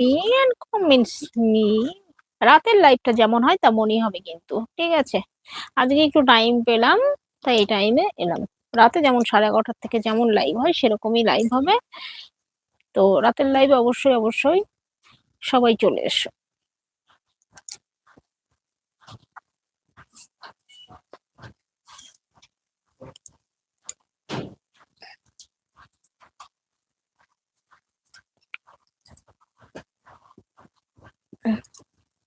Me and comments me. রাতের লাইফটা যেমন হয় তেমনই হবে কিন্তু, ঠিক আছে? আজকে একটু টাইম পেলাম, তাই এই টাইমে এলাম। রাতে যেমন 11:30 থেকে যেমন লাইভ হয় সেরকমই লাইভ হবে। তো রাতের লাইভে অবশ্যই অবশ্যই সবাই চলে এসো।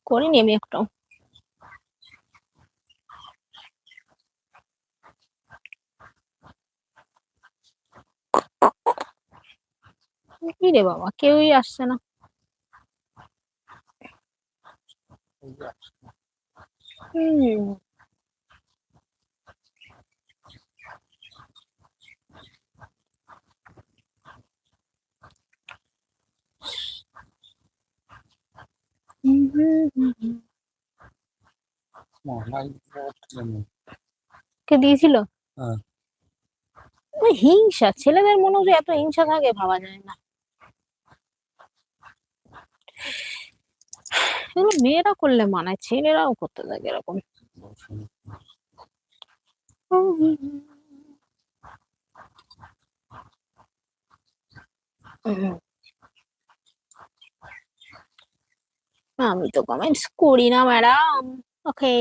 করিনি আমি একটু। কি রে বাবা, কেউই আসছে না। হুম। কে দিয়েছিল? হিংসা, ছেলেদের মনে যে এত হিংসা থাকে ভাবা যায় না। এগুলো মেয়েরা করলে মানায়, ছেলেরাও করতে থাকে এরকম। আমি তো কমেন্টস করি না ম্যাডাম। ওকে।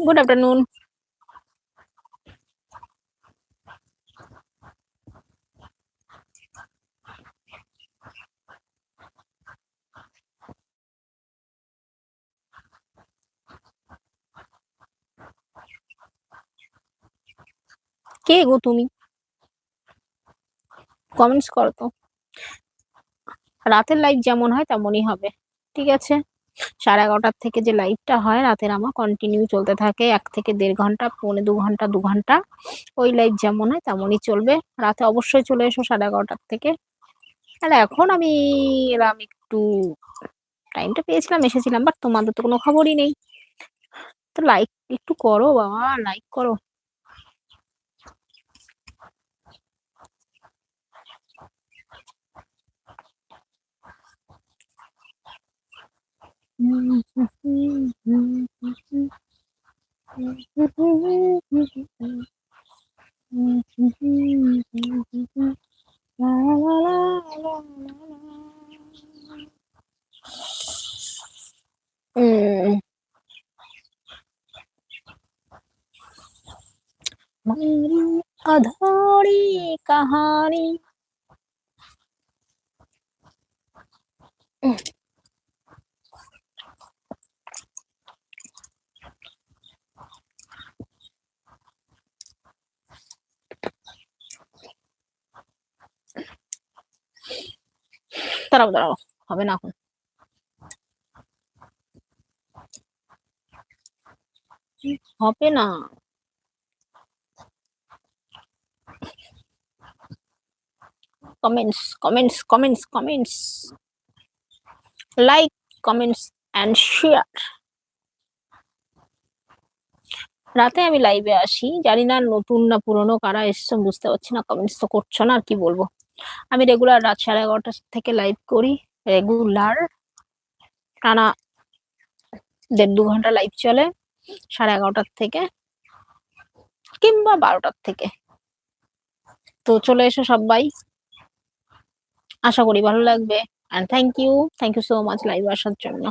Good afternoon. কে গো তুমি? কমেন্টস করো তো। রাতের লাইভ যেমন হয় তেমনই হবে, ঠিক আছে? 11:30 থেকে যে লাইভটা হয় রাতের, আমার কন্টিনিউ চলতে থাকে 1 থেকে 1.5 ঘন্টা, 1.25 ঘন্টা, 2 ঘন্টা। ওই লাইভ যেমন হয় তেমনই চলবে। রাতে অবশ্যই চলে এসো 11:30 থেকে। আর এখন আমি এলাম একটু, টাইমটা পেয়েছিলাম এসেছিলাম, বাট তোমাদের তো কোনো খবরই নেই। তো লাইক একটু করো বাবা, লাইক করো। मेरी अधूरी कहानी। দাঁড়াও দাঁড়াও, হবে না এখন। হবে না। Comments comments comments comments, like, comments and share. রাতে আমি লাইভে আসি, জানি না নতুন না পুরনো কারা এসছো বুঝতে পারছি না, কমেন্টস তো করছো না, আর কি বলবো। আমি রেগুলার রাত 11:30 থেকে লাইভ করি, রেগুলার টানা 1.5-2 ঘন্টা লাইভ চলে 11:30 থেকে কিংবা 12টার থেকে। তো চলে এসো সবাই, আশা করি ভালো লাগবে। And thank you so much live আসার জন্য।